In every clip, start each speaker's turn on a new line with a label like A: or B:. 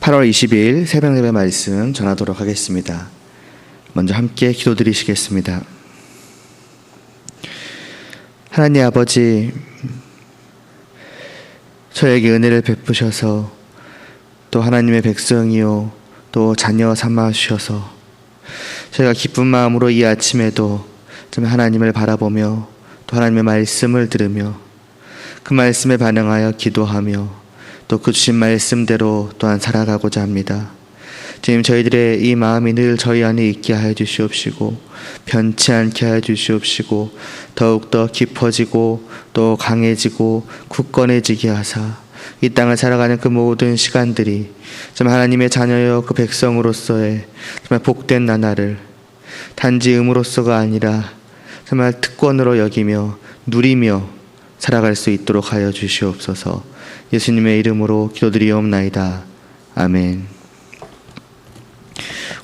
A: 8월 20일 새벽 예배 말씀 전하도록 하겠습니다. 먼저 함께 기도드리시겠습니다. 하나님 아버지, 저에게 은혜를 베푸셔서 또 하나님의 백성이요 또 자녀 삼아 주셔서 저희가 기쁜 마음으로 이 아침에도 좀 하나님을 바라보며 또 하나님의 말씀을 들으며 그 말씀에 반응하여 기도하며 또 그 주신 말씀대로 또한 살아가고자 합니다. 주님, 저희들의 이 마음이 늘 저희 안에 있게 하여 주시옵시고 변치 않게 하여 주시옵시고 더욱더 깊어지고 또 강해지고 굳건해지게 하사 이 땅을 살아가는 그 모든 시간들이 정말 하나님의 자녀여 그 백성으로서의 정말 복된 나날을 단지 의무로서가 아니라 정말 특권으로 여기며 누리며 살아갈 수 있도록 하여 주시옵소서. 예수님의 이름으로 기도드리옵나이다. 아멘.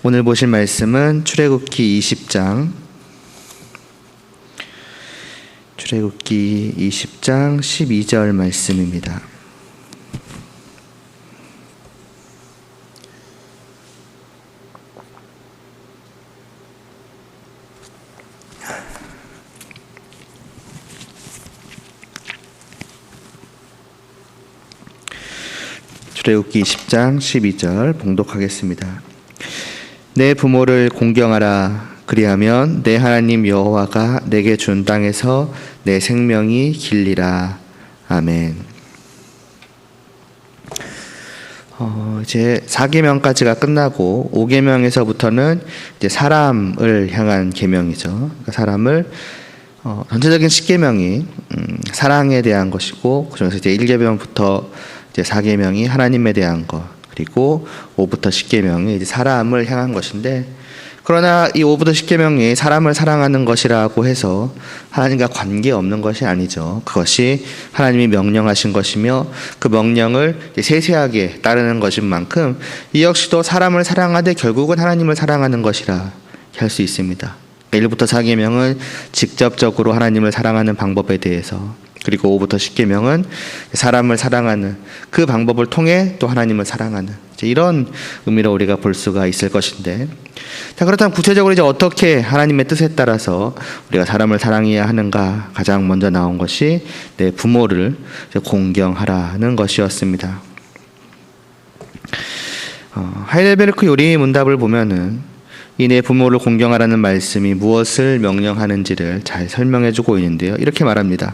A: 오늘 보실 말씀은 출애굽기 20장 12절 말씀입니다. 출애굽기 20장 12절 봉독하겠습니다. 내 부모를 공경하라. 그리하면 내 하나님 여호와가 내게 준 땅에서 내 생명이 길리라. 아멘. 이제 4계명까지가 끝나고 5계명에서부터는 이제 사람을 향한 계명이죠. 그러니까 사람을 전체적인 10계명이 사랑에 대한 것이고, 그중에서 이제 1계명부터 이제 4계명이 하나님에 대한 것, 그리고 5부터 10계명이 이제 사람을 향한 것인데, 그러나 이 5부터 10계명이 사람을 사랑하는 것이라고 해서 하나님과 관계없는 것이 아니죠. 그것이 하나님이 명령하신 것이며 그 명령을 세세하게 따르는 것인 만큼 이 역시도 사람을 사랑하되 결국은 하나님을 사랑하는 것이라 할 수 있습니다. 1부터 4계명은 직접적으로 하나님을 사랑하는 방법에 대해서, 그리고 5부터 10계명은 사람을 사랑하는 그 방법을 통해 또 하나님을 사랑하는 이런 의미로 우리가 볼 수가 있을 것인데, 자, 그렇다면 구체적으로 이제 어떻게 하나님의 뜻에 따라서 우리가 사람을 사랑해야 하는가? 가장 먼저 나온 것이 내 부모를 공경하라는 것이었습니다. 하이델베르크 요리 문답을 보면은 이 내 부모를 공경하라는 말씀이 무엇을 명령하는지를 잘 설명해주고 있는데요. 이렇게 말합니다.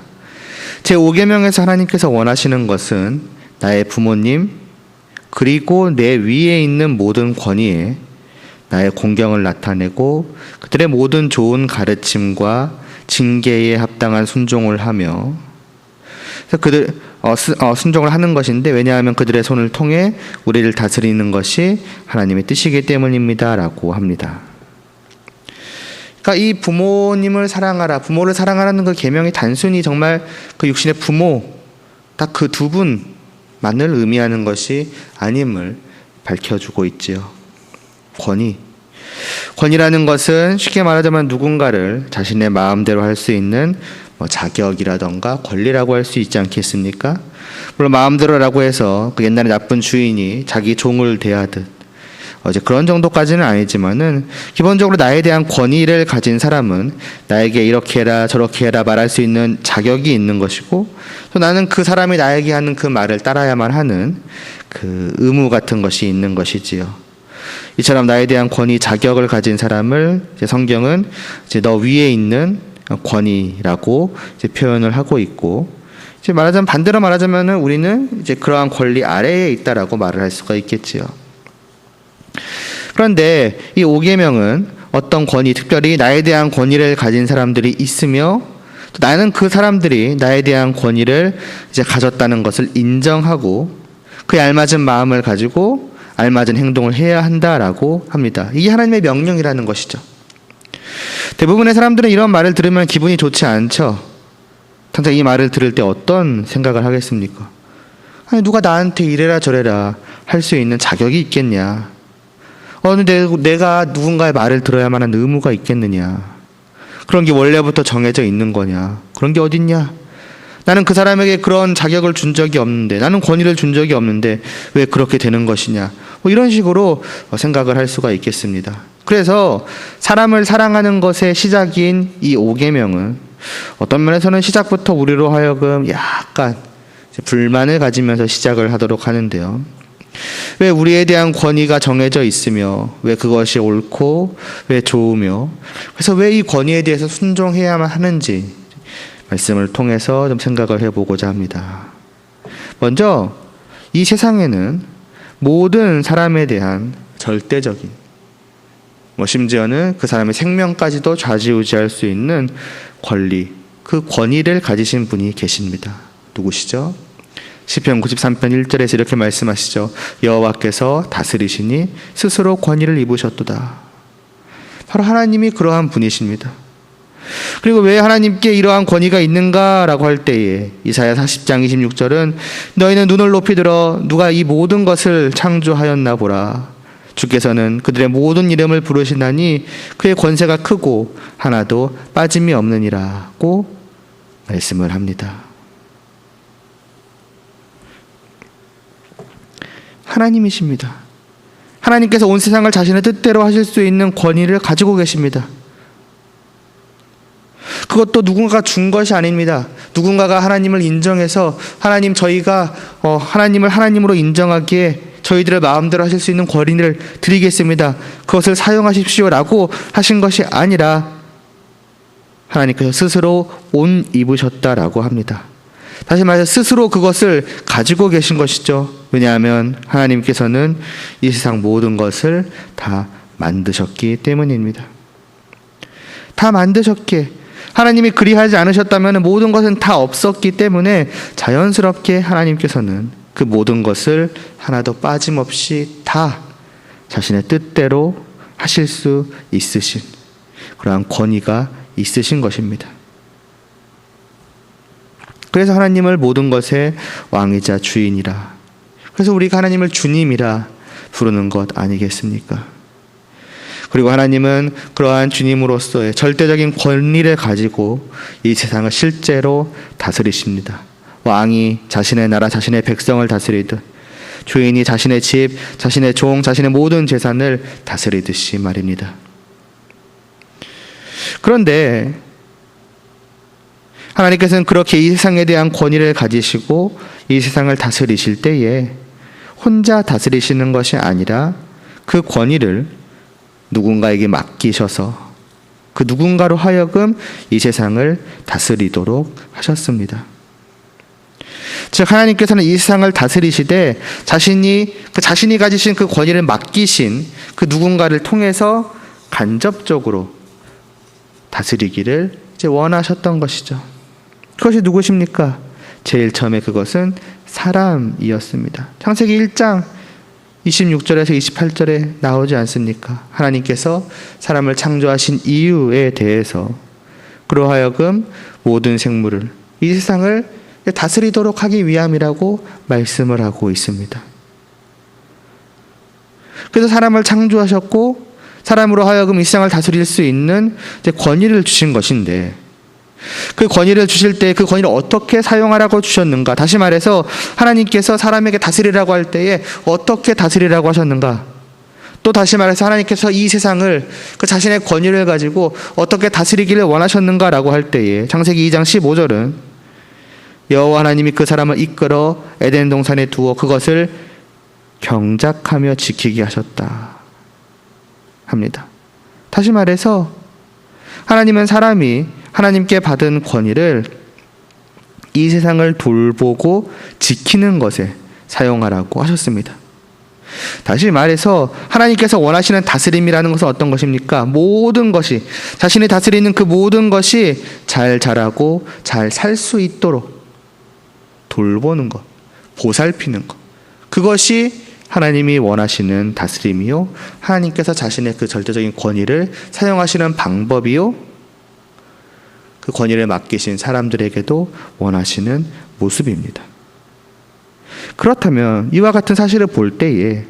A: 제5계명에서 하나님께서 원하시는 것은 나의 부모님 그리고 내 위에 있는 모든 권위에 나의 공경을 나타내고 그들의 모든 좋은 가르침과 징계에 합당한 순종을 하며, 그들 순종을 하는 것인데, 왜냐하면 그들의 손을 통해 우리를 다스리는 것이 하나님의 뜻이기 때문입니다 라고 합니다. 그러니까 이 부모님을 사랑하라, 부모를 사랑하라는 그 계명이 단순히 정말 그 육신의 부모 딱 그 두 분만을 의미하는 것이 아님을 밝혀주고 있지요. 권위라는 것은 쉽게 말하자면 누군가를 자신의 마음대로 할 수 있는 자격이라던가 권리라고 할 수 있지 않겠습니까? 물론 마음대로라고 해서 그 옛날에 나쁜 주인이 자기 종을 대하듯 그런 정도까지는 아니지만은, 기본적으로 나에 대한 권위를 가진 사람은 나에게 이렇게 해라 저렇게 해라 말할 수 있는 자격이 있는 것이고, 또 나는 그 사람이 나에게 하는 그 말을 따라야만 하는 그 의무 같은 것이 있는 것이지요. 이처럼 나에 대한 권위 자격을 가진 사람을 이제 성경은 이제 너 위에 있는 권위라고 이제 표현을 하고 있고, 이제 말하자면 반대로 말하자면은 우리는 이제 그러한 권리 아래에 있다라고 말을 할 수가 있겠지요. 그런데 이 5계명은 어떤 권위, 특별히 나에 대한 권위를 가진 사람들이 있으며, 또 나는 그 사람들이 나에 대한 권위를 이제 가졌다는 것을 인정하고 그에 알맞은 마음을 가지고 알맞은 행동을 해야 한다라고 합니다. 이게 하나님의 명령이라는 것이죠. 대부분의 사람들은 이런 말을 들으면 기분이 좋지 않죠. 당장 이 말을 들을 때 어떤 생각을 하겠습니까? 아니, 누가 나한테 이래라 저래라 할 수 있는 자격이 있겠냐? 내가 누군가의 말을 들어야만 하는 의무가 있겠느냐? 그런 게 원래부터 정해져 있는 거냐? 그런 게 어딨냐? 나는 그 사람에게 그런 자격을 준 적이 없는데, 나는 권위를 준 적이 없는데 왜 그렇게 되는 것이냐, 뭐 이런 식으로 생각을 할 수가 있겠습니다. 그래서 사람을 사랑하는 것의 시작인 이 5계명은 어떤 면에서는 시작부터 우리로 하여금 약간 불만을 가지면서 시작을 하도록 하는데요. 왜 우리에 대한 권위가 정해져 있으며, 왜 그것이 옳고 왜 좋으며, 그래서 왜 이 권위에 대해서 순종해야만 하는지 말씀을 통해서 좀 생각을 해보고자 합니다. 먼저 이 세상에는 모든 사람에 대한 절대적인, 심지어는 그 사람의 생명까지도 좌지우지할 수 있는 권리, 그 권위를 가지신 분이 계십니다. 누구시죠? 시편 93편 1절에서 이렇게 말씀하시죠. 여호와께서 다스리시니 스스로 권위를 입으셨도다. 바로 하나님이 그러한 분이십니다. 그리고 왜 하나님께 이러한 권위가 있는가라고 할 때에 이사야 40장 26절은 너희는 눈을 높이 들어 누가 이 모든 것을 창조하였나 보라. 주께서는 그들의 모든 이름을 부르시나니 그의 권세가 크고 하나도 빠짐이 없느니라고 말씀을 합니다. 하나님이십니다. 하나님께서 온 세상을 자신의 뜻대로 하실 수 있는 권위를 가지고 계십니다. 그것도 누군가가 준 것이 아닙니다. 누군가가 하나님을 인정해서 하나님, 저희가 하나님을 하나님으로 인정하기에 저희들의 마음대로 하실 수 있는 권위를 드리겠습니다, 그것을 사용하십시오라고 하신 것이 아니라 하나님께서 스스로 옷 입으셨다라고 합니다. 다시 말해서 스스로 그것을 가지고 계신 것이죠. 왜냐하면 하나님께서는 이 세상 모든 것을 다 만드셨기 때문입니다. 다 만드셨기에, 하나님이 그리하지 않으셨다면 모든 것은 다 없었기 때문에 자연스럽게 하나님께서는 그 모든 것을 하나도 빠짐없이 다 자신의 뜻대로 하실 수 있으신 그러한 권위가 있으신 것입니다. 그래서 하나님을 모든 것의 왕이자 주인이라, 그래서 우리가 하나님을 주님이라 부르는 것 아니겠습니까? 그리고 하나님은 그러한 주님으로서의 절대적인 권리를 가지고 이 세상을 실제로 다스리십니다. 왕이 자신의 나라, 자신의 백성을 다스리듯, 주인이 자신의 집, 자신의 종, 자신의 모든 재산을 다스리듯이 말입니다. 그런데 하나님께서는 그렇게 이 세상에 대한 권위를 가지시고 이 세상을 다스리실 때에 혼자 다스리시는 것이 아니라 그 권위를 누군가에게 맡기셔서 그 누군가로 하여금 이 세상을 다스리도록 하셨습니다. 즉 하나님께서는 이 세상을 다스리시되 자신이 가지신 그 권위를 맡기신 그 누군가를 통해서 간접적으로 다스리기를 이제 원하셨던 것이죠. 그것이 누구십니까? 제일 처음에 그것은 사람이었습니다. 창세기 1장 26절에서 28절에 나오지 않습니까? 하나님께서 사람을 창조하신 이유에 대해서 그러하여금 모든 생물을, 이 세상을 다스리도록 하기 위함이라고 말씀을 하고 있습니다. 그래서 사람을 창조하셨고 사람으로 하여금 이 세상을 다스릴 수 있는 권위를 주신 것인데, 그 권위를 주실 때 그 권위를 어떻게 사용하라고 주셨는가? 다시 말해서 하나님께서 사람에게 다스리라고 할 때에 어떻게 다스리라고 하셨는가? 또 다시 말해서 하나님께서 이 세상을 그 자신의 권위를 가지고 어떻게 다스리기를 원하셨는가라고 할 때에 창세기 2장 15절은 여호와 하나님이 그 사람을 이끌어 에덴 동산에 두어 그것을 경작하며 지키게 하셨다 합니다. 다시 말해서 하나님은 사람이 하나님께 받은 권위를 이 세상을 돌보고 지키는 것에 사용하라고 하셨습니다. 다시 말해서 하나님께서 원하시는 다스림이라는 것은 어떤 것입니까? 모든 것이, 자신이 다스리는 그 모든 것이 잘 자라고 잘 살 수 있도록 돌보는 것, 보살피는 것, 그것이 하나님이 원하시는 다스림이요, 하나님께서 자신의 그 절대적인 권위를 사용하시는 방법이요, 그 권위를 맡기신 사람들에게도 원하시는 모습입니다. 그렇다면 이와 같은 사실을 볼 때에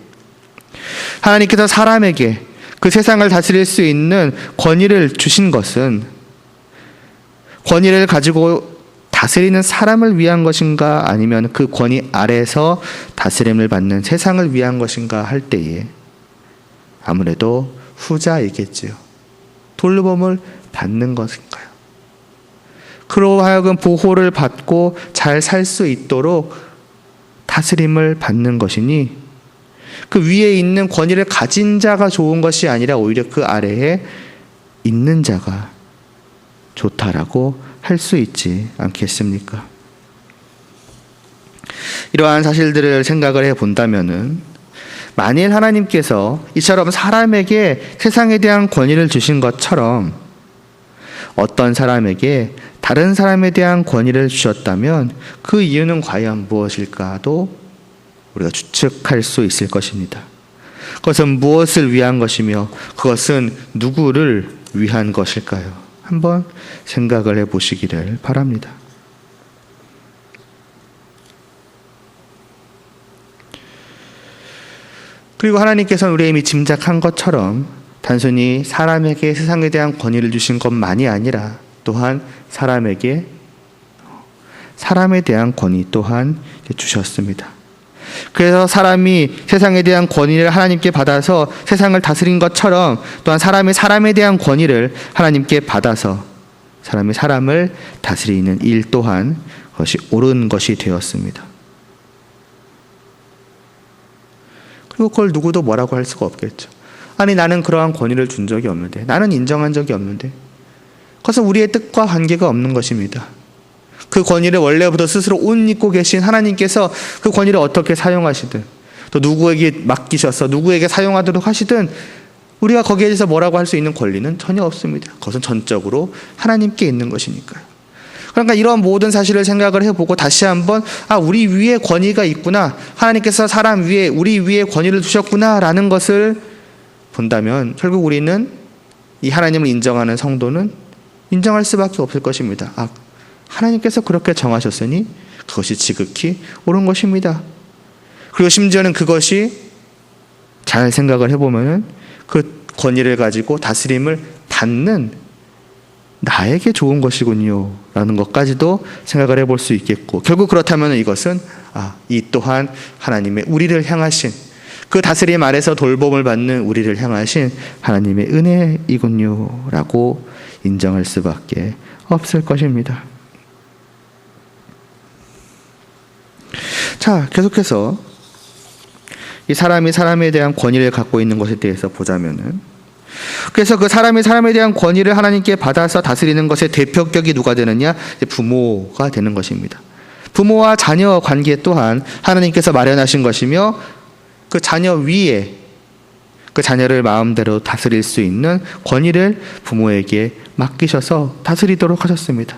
A: 하나님께서 사람에게 그 세상을 다스릴 수 있는 권위를 주신 것은 권위를 가지고 다스리는 사람을 위한 것인가 아니면 그 권위 아래에서 다스림을 받는 세상을 위한 것인가 할 때에 아무래도 후자이겠지요. 돌봄을 받는 것인가요? 그로 하여금 보호를 받고 잘 살 수 있도록 다스림을 받는 것이니 그 위에 있는 권위를 가진 자가 좋은 것이 아니라 오히려 그 아래에 있는 자가 좋다라고 할 수 있지 않겠습니까? 이러한 사실들을 생각을 해본다면은 만일 하나님께서 이처럼 사람에게 세상에 대한 권위를 주신 것처럼 어떤 사람에게 다른 사람에 대한 권위를 주셨다면 그 이유는 과연 무엇일까도 우리가 추측할 수 있을 것입니다. 그것은 무엇을 위한 것이며 그것은 누구를 위한 것일까요? 한번 생각을 해보시기를 바랍니다. 그리고 하나님께서는 우리가 이미 짐작한 것처럼 단순히 사람에게 세상에 대한 권위를 주신 것만이 아니라 또한 사람에게 사람에 대한 권위 또한 주셨습니다. 그래서 사람이 세상에 대한 권위를 하나님께 받아서 세상을 다스린 것처럼 또한 사람이 사람에 대한 권위를 하나님께 받아서 사람이 사람을 다스리는 일 또한 그것이 옳은 것이 되었습니다. 그리고 그걸 누구도 뭐라고 할 수가 없겠죠. 아니 나는 그러한 권위를 준 적이 없는데, 나는 인정한 적이 없는데, 그것은 우리의 뜻과 관계가 없는 것입니다. 그 권위를 원래부터 스스로 옷 입고 계신 하나님께서 그 권위를 어떻게 사용하시든 또 누구에게 맡기셔서 누구에게 사용하도록 하시든 우리가 거기에 대해서 뭐라고 할 수 있는 권리는 전혀 없습니다. 그것은 전적으로 하나님께 있는 것이니까요. 그러니까 이런 모든 사실을 생각을 해보고 다시 한번 우리 위에 권위가 있구나, 하나님께서 사람 위에 우리 위에 권위를 두셨구나 라는 것을 본다면 결국 우리는 이 하나님을 인정하는 성도는 인정할 수밖에 없을 것입니다. 하나님께서 그렇게 정하셨으니 그것이 지극히 옳은 것입니다. 그리고 심지어는 그것이 잘 생각을 해보면 그 권위를 가지고 다스림을 받는 나에게 좋은 것이군요 라는 것까지도 생각을 해볼 수 있겠고, 결국 그렇다면 이것은 이 또한 하나님의 우리를 향하신 그 다스림 아래서 돌봄을 받는 우리를 향하신 하나님의 은혜이군요 라고 인정할 수밖에 없을 것입니다. 자, 계속해서 이 사람이 사람에 대한 권위를 갖고 있는 것에 대해서 보자면은, 그래서 그 사람이 사람에 대한 권위를 하나님께 받아서 다스리는 것의 대표격이 누가 되느냐? 부모가 되는 것입니다. 부모와 자녀 관계 또한 하나님께서 마련하신 것이며 그 자녀 위에 그 자녀를 마음대로 다스릴 수 있는 권위를 부모에게 맡기셔서 다스리도록 하셨습니다.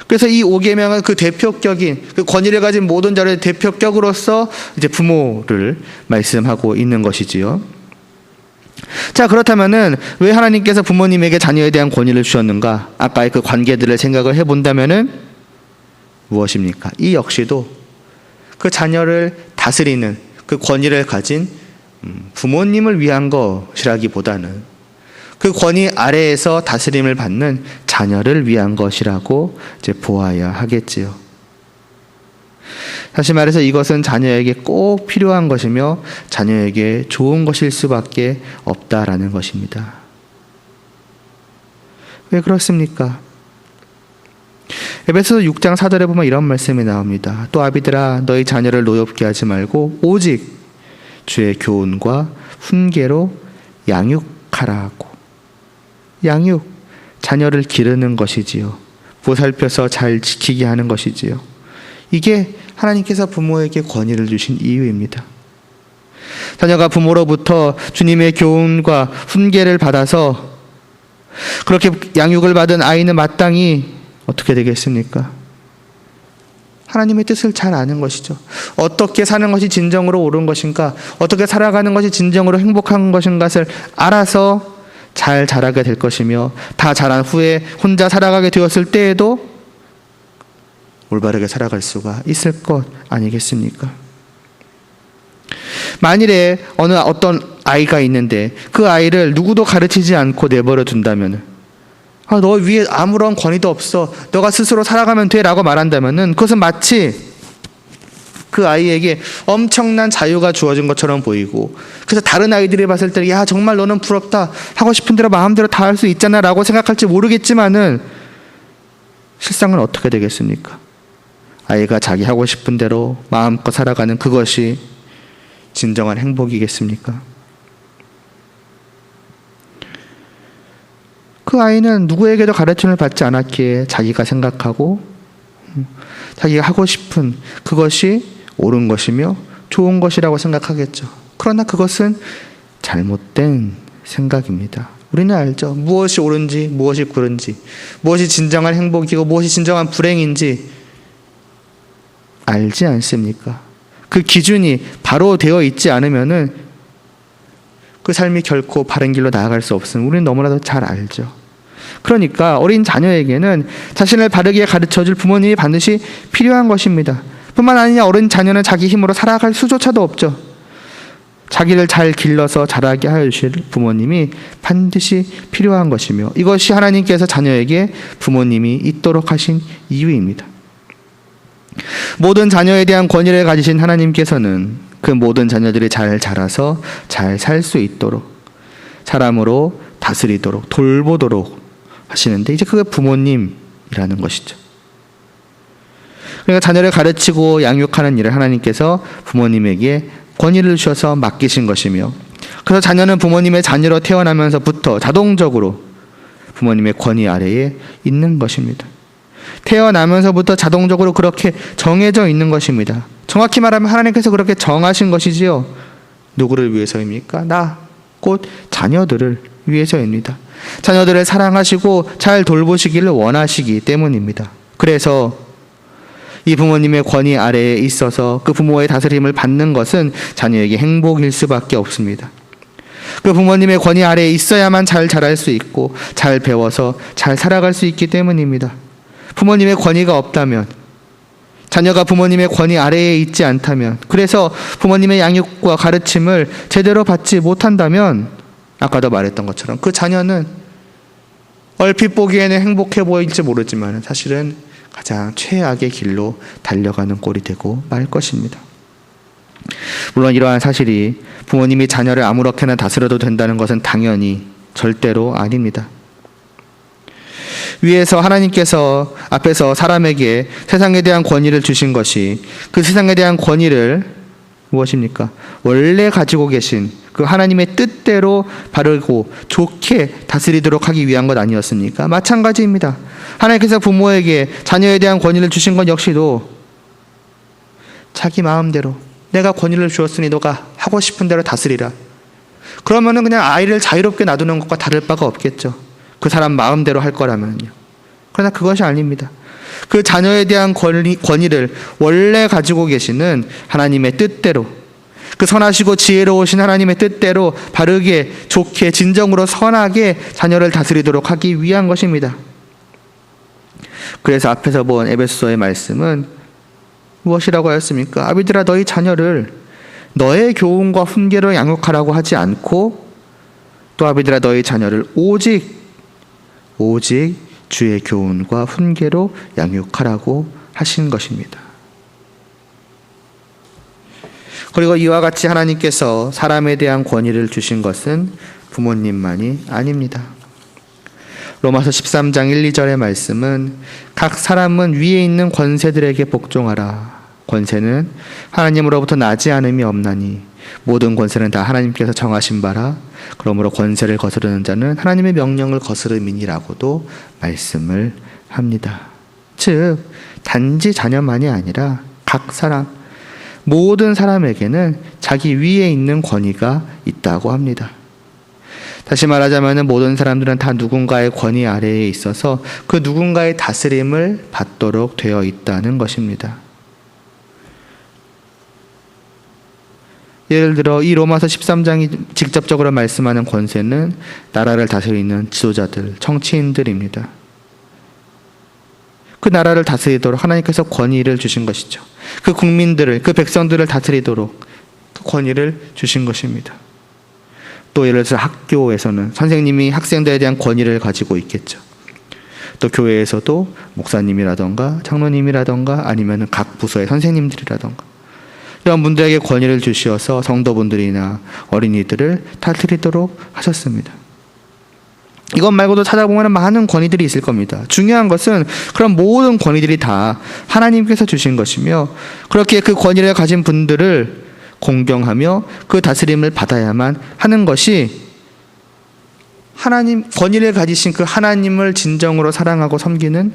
A: 그래서 이 5계명은 그 대표격인 그 권위를 가진 모든 자의 대표격으로서 이제 부모를 말씀하고 있는 것이지요. 자, 그렇다면은 왜 하나님께서 부모님에게 자녀에 대한 권위를 주셨는가? 아까의 그 관계들을 생각을 해본다면은 무엇입니까? 이 역시도 그 자녀를 다스리는 그 권위를 가진 부모님을 위한 것이라기보다는 그 권위 아래에서 다스림을 받는 자녀를 위한 것이라고 이제 보아야 하겠지요. 다시 말해서 이것은 자녀에게 꼭 필요한 것이며 자녀에게 좋은 것일 수밖에 없다라는 것입니다. 왜 그렇습니까? 에베소서 6장 4절에 보면 이런 말씀이 나옵니다. 또 아비들아 너희 자녀를 노엽게 하지 말고 오직 주의 교훈과 훈계로 양육하라고. 양육, 자녀를 기르는 것이지요. 보살펴서 잘 지키게 하는 것이지요. 이게 하나님께서 부모에게 권위를 주신 이유입니다. 자녀가 부모로부터 주님의 교훈과 훈계를 받아서 그렇게 양육을 받은 아이는 마땅히 어떻게 되겠습니까? 하나님의 뜻을 잘 아는 것이죠. 어떻게 사는 것이 진정으로 옳은 것인가, 어떻게 살아가는 것이 진정으로 행복한 것인가를 알아서 잘 자라게 될 것이며, 다 자란 후에 혼자 살아가게 되었을 때에도 올바르게 살아갈 수가 있을 것 아니겠습니까? 만일에 어떤 아이가 있는데 그 아이를 누구도 가르치지 않고 내버려 둔다면 너 위에 아무런 권위도 없어. 너가 스스로 살아가면 돼 라고 말한다면은 그것은 마치 그 아이에게 엄청난 자유가 주어진 것처럼 보이고, 그래서 다른 아이들이 봤을 때 야 정말 너는 부럽다, 하고 싶은 대로 마음대로 다 할 수 있잖아 라고 생각할지 모르겠지만은 실상은 어떻게 되겠습니까? 아이가 자기 하고 싶은 대로 마음껏 살아가는 그것이 진정한 행복이겠습니까? 그 아이는 누구에게도 가르침을 받지 않았기에 자기가 생각하고 자기가 하고 싶은 그것이 옳은 것이며 좋은 것이라고 생각하겠죠. 그러나 그것은 잘못된 생각입니다. 우리는 알죠. 무엇이 옳은지, 무엇이 그른지, 무엇이 진정한 행복이고 무엇이 진정한 불행인지 알지 않습니까? 그 기준이 바로 되어 있지 않으면은 그 삶이 결코 바른 길로 나아갈 수 없음을 우리는 너무나도 잘 알죠. 그러니까 어린 자녀에게는 자신을 바르게 가르쳐줄 부모님이 반드시 필요한 것입니다. 뿐만 아니라 어린 자녀는 자기 힘으로 살아갈 수조차도 없죠. 자기를 잘 길러서 자라게 하여 주실 부모님이 반드시 필요한 것이며, 이것이 하나님께서 자녀에게 부모님이 있도록 하신 이유입니다. 모든 자녀에 대한 권위를 가지신 하나님께서는 그 모든 자녀들이 잘 자라서 잘 살 수 있도록 사람으로 다스리도록 돌보도록 하시는데, 이제 그게 부모님이라는 것이죠. 그러니까 자녀를 가르치고 양육하는 일을 하나님께서 부모님에게 권위를 주셔서 맡기신 것이며, 그래서 자녀는 부모님의 자녀로 태어나면서부터 자동적으로 부모님의 권위 아래에 있는 것입니다. 태어나면서부터 자동적으로 그렇게 정해져 있는 것입니다. 정확히 말하면 하나님께서 그렇게 정하신 것이지요. 누구를 위해서입니까? 나, 곧 자녀들을 위해서입니다. 자녀들을 사랑하시고 잘 돌보시기를 원하시기 때문입니다. 그래서 이 부모님의 권위 아래에 있어서 그 부모의 다스림을 받는 것은 자녀에게 행복일 수밖에 없습니다. 그 부모님의 권위 아래에 있어야만 잘 자랄 수 있고 잘 배워서 잘 살아갈 수 있기 때문입니다. 부모님의 권위가 없다면, 자녀가 부모님의 권위 아래에 있지 않다면, 그래서 부모님의 양육과 가르침을 제대로 받지 못한다면, 아까도 말했던 것처럼 그 자녀는 얼핏 보기에는 행복해 보일지 모르지만 사실은 가장 최악의 길로 달려가는 꼴이 되고 말 것입니다. 물론 이러한 사실이 부모님이 자녀를 아무렇게나 다스려도 된다는 것은 당연히 절대로 아닙니다. 위에서 하나님께서 앞에서 사람에게 세상에 대한 권위를 주신 것이 그 세상에 대한 권위를 무엇입니까? 원래 가지고 계신 그 하나님의 뜻대로 바르고 좋게 다스리도록 하기 위한 것 아니었습니까? 마찬가지입니다. 하나님께서 부모에게 자녀에 대한 권위를 주신 것 역시도 자기 마음대로 내가 권위를 주었으니 너가 하고 싶은 대로 다스리라. 그러면은 그냥 아이를 자유롭게 놔두는 것과 다를 바가 없겠죠. 그 사람 마음대로 할 거라면요. 그러나 그것이 아닙니다. 그 자녀에 대한 권위를 원래 가지고 계시는 하나님의 뜻대로, 그 선하시고 지혜로우신 하나님의 뜻대로 바르게 좋게 진정으로 선하게 자녀를 다스리도록 하기 위한 것입니다. 그래서 앞에서 본 에베소서의 말씀은 무엇이라고 하였습니까? 아비들아 너희 자녀를 너의 교훈과 훈계로 양육하라고 하지 않고, 또 아비들아 너희 자녀를 오직 주의 교훈과 훈계로 양육하라고 하신 것입니다. 그리고 이와 같이 하나님께서 사람에 대한 권위를 주신 것은 부모님만이 아닙니다. 로마서 13장 1, 2절의 말씀은 각 사람은 위에 있는 권세들에게 복종하라. 권세는 하나님으로부터 나지 않음이 없나니 모든 권세는 다 하나님께서 정하신 바라. 그러므로 권세를 거스르는 자는 하나님의 명령을 거스름이니라고도 말씀을 합니다. 즉 단지 자녀만이 아니라 각 사람, 모든 사람에게는 자기 위에 있는 권위가 있다고 합니다. 다시 말하자면 모든 사람들은 다 누군가의 권위 아래에 있어서 그 누군가의 다스림을 받도록 되어 있다는 것입니다. 예를 들어 이 로마서 13장이 직접적으로 말씀하는 권세는 나라를 다스리는 지도자들, 정치인들입니다. 그 나라를 다스리도록 하나님께서 권위를 주신 것이죠. 그 국민들을, 그 백성들을 다스리도록 그 권위를 주신 것입니다. 또 예를 들어서 학교에서는 선생님이 학생들에 대한 권위를 가지고 있겠죠. 또 교회에서도 목사님이라던가 장로님이라던가 아니면 각 부서의 선생님들이라던가 이런 분들에게 권위를 주시어서 성도분들이나 어린이들을 다스리도록 하셨습니다. 이것 말고도 찾아보면 많은 권위들이 있을 겁니다. 중요한 것은 그런 모든 권위들이 다 하나님께서 주신 것이며 그렇게 그 권위를 가진 분들을 공경하며 그 다스림을 받아야만 하는 것이 하나님 권위를 가지신 그 하나님을 진정으로 사랑하고 섬기는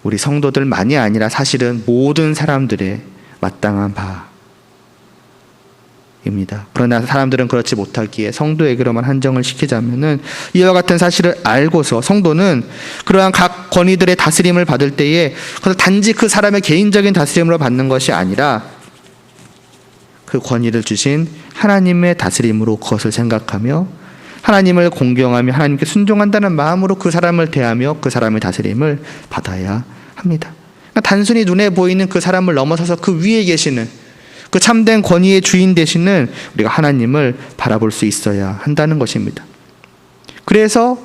A: 우리 성도들만이 아니라 사실은 모든 사람들의 마땅한 바입니다. 그러나 사람들은 그렇지 못하기에 성도에게로만 한정을 시키자면은 이와 같은 사실을 알고서 성도는 그러한 각 권위들의 다스림을 받을 때에 그것을 단지 그 사람의 개인적인 다스림으로 받는 것이 아니라 그 권위를 주신 하나님의 다스림으로 그것을 생각하며 하나님을 공경하며 하나님께 순종한다는 마음으로 그 사람을 대하며 그 사람의 다스림을 받아야 합니다. 그러니까 단순히 눈에 보이는 그 사람을 넘어서서 그 위에 계시는 그 참된 권위의 주인 되시는 우리가 하나님을 바라볼 수 있어야 한다는 것입니다. 그래서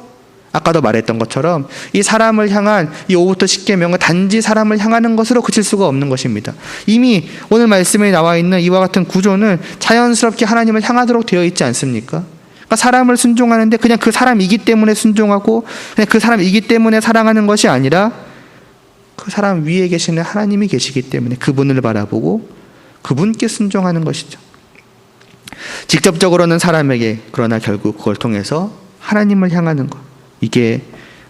A: 아까도 말했던 것처럼 이 사람을 향한 이 5부터 10계명은 단지 사람을 향하는 것으로 그칠 수가 없는 것입니다. 이미 오늘 말씀에 나와 있는 이와 같은 구조는 자연스럽게 하나님을 향하도록 되어 있지 않습니까? 그러니까 사람을 순종하는데 그냥 그 사람이기 때문에 순종하고 그냥 그 사람이기 때문에 사랑하는 것이 아니라 그 사람 위에 계시는 하나님이 계시기 때문에 그분을 바라보고 그분께 순종하는 것이죠. 직접적으로는 사람에게 그러나 결국 그걸 통해서 하나님을 향하는 것, 이게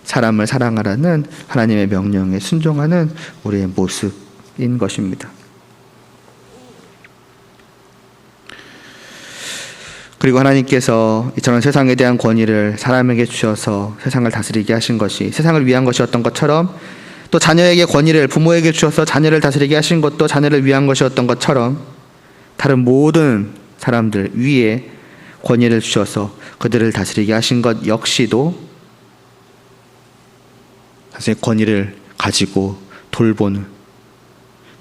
A: 사람을 사랑하라는 하나님의 명령에 순종하는 우리의 모습인 것입니다. 그리고 하나님께서 이처럼 세상에 대한 권위를 사람에게 주셔서 세상을 다스리게 하신 것이 세상을 위한 것이었던 것처럼 또 자녀에게 권위를 부모에게 주셔서 자녀를 다스리게 하신 것도 자녀를 위한 것이었던 것처럼 다른 모든 사람들 위에 권위를 주셔서 그들을 다스리게 하신 것 역시도 사실 권위를 가지고 돌보는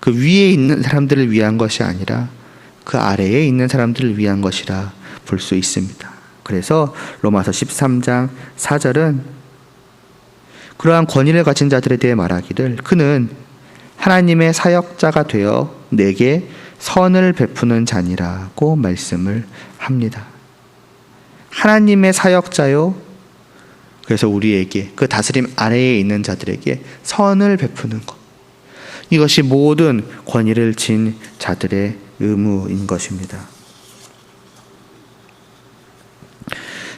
A: 그 위에 있는 사람들을 위한 것이 아니라 그 아래에 있는 사람들을 위한 것이라 볼 수 있습니다. 그래서 로마서 13장 4절은 그러한 권위를 가진 자들에 대해 말하기를 그는 하나님의 사역자가 되어 내게 선을 베푸는 자니라고 말씀을 합니다. 하나님의 사역자요. 그래서 우리에게 그 다스림 아래에 있는 자들에게 선을 베푸는 것. 이것이 모든 권위를 진 자들의 의무인 것입니다.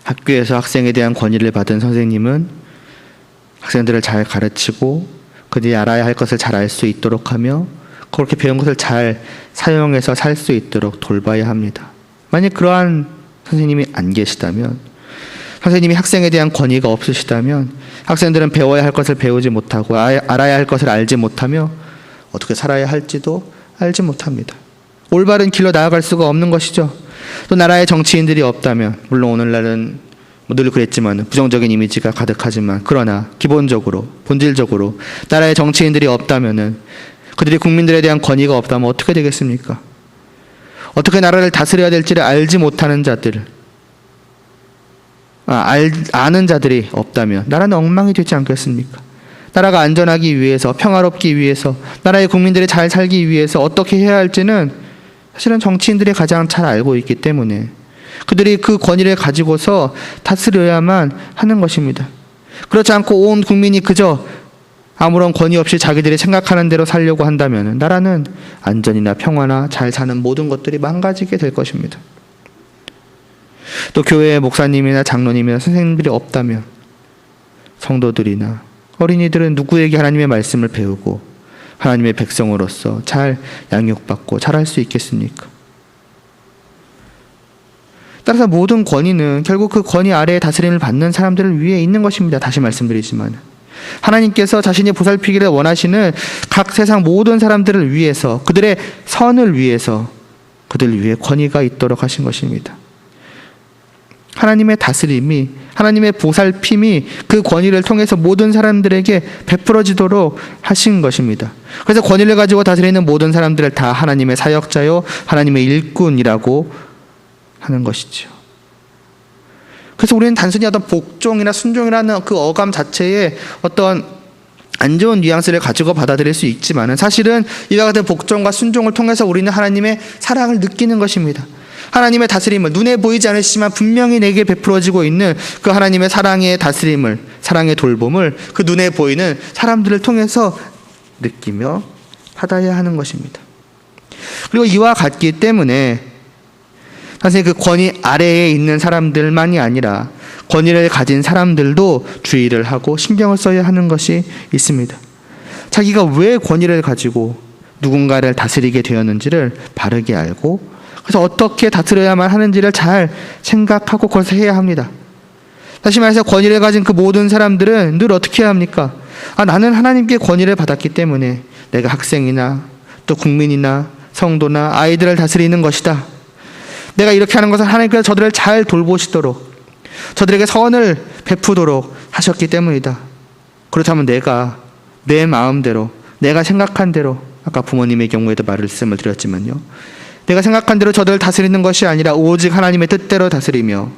A: 학교에서 학생에 대한 권위를 받은 선생님은 학생들을 잘 가르치고 그들이 알아야 할 것을 잘 알 수 있도록 하며 그렇게 배운 것을 잘 사용해서 살 수 있도록 돌봐야 합니다. 만약 그러한 선생님이 안 계시다면, 선생님이 학생에 대한 권위가 없으시다면 학생들은 배워야 할 것을 배우지 못하고 알아야 할 것을 알지 못하며 어떻게 살아야 할지도 알지 못합니다. 올바른 길로 나아갈 수가 없는 것이죠. 또 나라의 정치인들이 없다면, 물론 오늘날은 늘 그랬지만 부정적인 이미지가 가득하지만 그러나 기본적으로 본질적으로 나라의 정치인들이 없다면은 그들이 국민들에 대한 권위가 없다면 어떻게 되겠습니까? 어떻게 나라를 다스려야 될지를 알지 못하는 자들, 아는 자들이 없다면 나라는 엉망이 되지 않겠습니까? 나라가 안전하기 위해서, 평화롭기 위해서, 나라의 국민들이 잘 살기 위해서 어떻게 해야 할지는 사실은 정치인들이 가장 잘 알고 있기 때문에 그들이 그 권위를 가지고서 다스려야만 하는 것입니다. 그렇지 않고 온 국민이 그저 아무런 권위 없이 자기들이 생각하는 대로 살려고 한다면 나라는 안전이나 평화나 잘 사는 모든 것들이 망가지게 될 것입니다. 또 교회에 목사님이나 장로님이나 선생님들이 없다면 성도들이나 어린이들은 누구에게 하나님의 말씀을 배우고 하나님의 백성으로서 잘 양육받고 잘할 수 있겠습니까? 따라서 모든 권위는 결국 그 권위 아래에 다스림을 받는 사람들을 위해 있는 것입니다. 다시 말씀드리지만 하나님께서 자신이 보살피기를 원하시는 각 세상 모든 사람들을 위해서, 그들의 선을 위해서 그들 위해 권위가 있도록 하신 것입니다. 하나님의 다스림이, 하나님의 보살핌이 그 권위를 통해서 모든 사람들에게 베풀어지도록 하신 것입니다. 그래서 권위를 가지고 다스리는 모든 사람들을 다 하나님의 사역자요 하나님의 일꾼이라고 하는 것이죠. 그래서 우리는 단순히 어떤 복종이나 순종이라는 그 어감 자체에 어떤 안 좋은 뉘앙스를 가지고 받아들일 수 있지만은 사실은 이와 같은 복종과 순종을 통해서 우리는 하나님의 사랑을 느끼는 것입니다. 하나님의 다스림을, 눈에 보이지 않으시지만 분명히 내게 베풀어지고 있는 그 하나님의 사랑의 다스림을, 사랑의 돌봄을 그 눈에 보이는 사람들을 통해서 느끼며 받아야 하는 것입니다. 그리고 이와 같기 때문에 사실 그 권위 아래에 있는 사람들만이 아니라 권위를 가진 사람들도 주의를 하고 신경을 써야 하는 것이 있습니다. 자기가 왜 권위를 가지고 누군가를 다스리게 되었는지를 바르게 알고, 그래서 어떻게 다스려야만 하는지를 잘 생각하고 그것을 해야 합니다. 다시 말해서 권위를 가진 그 모든 사람들은 늘 어떻게 해야 합니까? 나는 하나님께 권위를 받았기 때문에 내가 학생이나 또 국민이나 성도나 아이들을 다스리는 것이다. 내가 이렇게 하는 것은 하나님께서 저들을 잘 돌보시도록, 저들에게 선을 베푸도록 하셨기 때문이다. 그렇다면 내가 내 마음대로, 내가 생각한 대로, 아까 부모님의 경우에도 말씀을 드렸지만요, 내가 생각한 대로 저들을 다스리는 것이 아니라 오직 하나님의 뜻대로 다스리며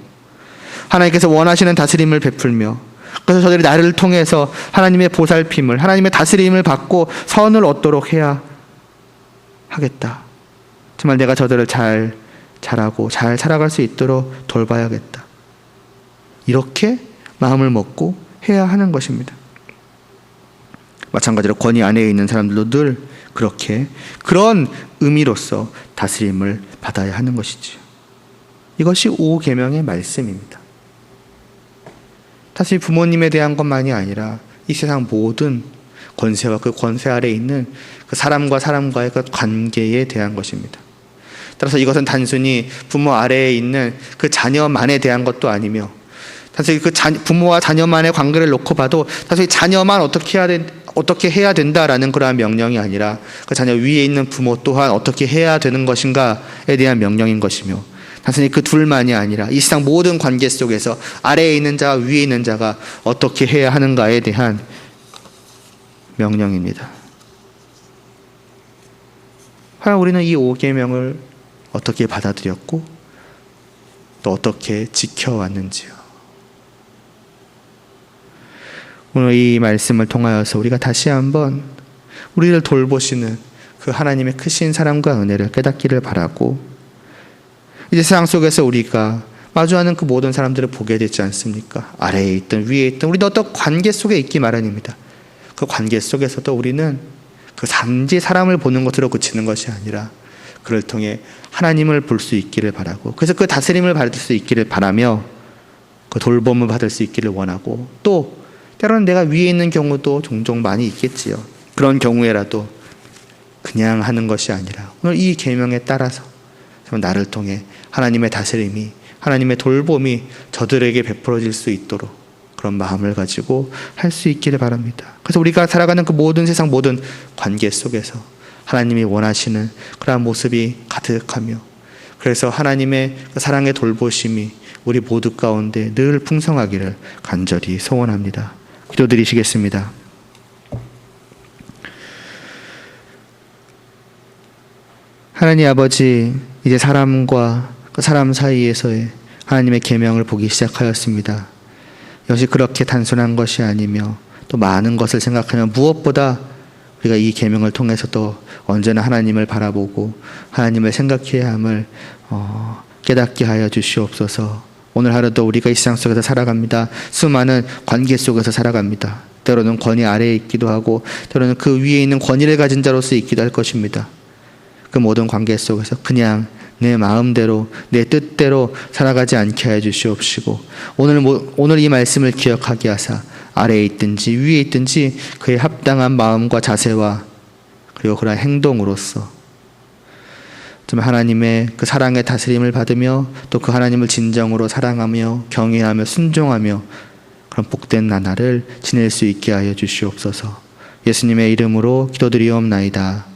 A: 하나님께서 원하시는 다스림을 베풀며, 그래서 저들이 나를 통해서 하나님의 보살핌을, 하나님의 다스림을 받고 선을 얻도록 해야 하겠다. 정말 내가 저들을 잘하고 잘 살아갈 수 있도록 돌봐야겠다. 이렇게 마음을 먹고 해야 하는 것입니다. 마찬가지로 권위 안에 있는 사람들도 늘 그렇게 그런 의미로서 다스림을 받아야 하는 것이지요. 이것이 5계명의 말씀입니다. 사실 부모님에 대한 것만이 아니라 이 세상 모든 권세와 그 권세 아래에 있는 그 사람과 사람과의 그 관계에 대한 것입니다. 따라서 이것은 단순히 부모 아래에 있는 그 자녀만에 대한 것도 아니며, 사실 그 부모와 자녀만의 관계를 놓고 봐도 사실 자녀만 어떻게 해야 된다라는 그러한 명령이 아니라 그 자녀 위에 있는 부모 또한 어떻게 해야 되는 것인가에 대한 명령인 것이며, 단순히 그 둘만이 아니라 이 세상 모든 관계 속에서 아래에 있는 자와 위에 있는 자가 어떻게 해야 하는가에 대한 명령입니다. 과연 우리는 이 5계명을 어떻게 받아들였고 또 어떻게 지켜왔는지요. 오늘 이 말씀을 통하여서 우리가 다시 한번 우리를 돌보시는 그 하나님의 크신 사랑과 은혜를 깨닫기를 바라고, 이제 세상 속에서 우리가 마주하는 그 모든 사람들을 보게 되지 않습니까? 아래에 있든 위에 있든 우리는 어떤 관계 속에 있기 마련입니다. 그 관계 속에서도 우리는 그 단지 사람을 보는 것으로 그치는 것이 아니라 그를 통해 하나님을 볼 수 있기를 바라고, 그래서 그 다스림을 받을 수 있기를 바라며 그 돌봄을 받을 수 있기를 원하고, 또 때로는 내가 위에 있는 경우도 종종 많이 있겠지요. 그런 경우에라도 그냥 하는 것이 아니라 오늘 이 계명에 따라서 나를 통해 하나님의 다스림이, 하나님의 돌봄이 저들에게 베풀어질 수 있도록 그런 마음을 가지고 할 수 있기를 바랍니다. 그래서 우리가 살아가는 그 모든 세상 모든 관계 속에서 하나님이 원하시는 그러한 모습이 가득하며, 그래서 하나님의 그 사랑의 돌보심이 우리 모두 가운데 늘 풍성하기를 간절히 소원합니다. 기도드리시겠습니다. 하나님 아버지, 이제 사람과 그 사람 사이에서의 하나님의 계명을 보기 시작하였습니다. 이것이 그렇게 단순한 것이 아니며 또 많은 것을 생각하며, 무엇보다 우리가 이 계명을 통해서도 언제나 하나님을 바라보고 하나님을 생각해야 함을 깨닫게 하여 주시옵소서. 오늘 하루도 우리가 이 세상 속에서 살아갑니다. 수많은 관계 속에서 살아갑니다. 때로는 권위 아래에 있기도 하고 때로는 그 위에 있는 권위를 가진 자로서 있기도 할 것입니다. 그 모든 관계 속에서 그냥 내 마음대로 내 뜻대로 살아가지 않게 하여 주시옵시고, 오늘 이 말씀을 기억하게 하사 아래에 있든지 위에 있든지 그의 합당한 마음과 자세와 그리고 그런 행동으로서 정말 하나님의 그 사랑의 다스림을 받으며 또 그 하나님을 진정으로 사랑하며 경외하며 순종하며 그런 복된 나날을 지낼 수 있게 하여 주시옵소서. 예수님의 이름으로 기도드리옵나이다.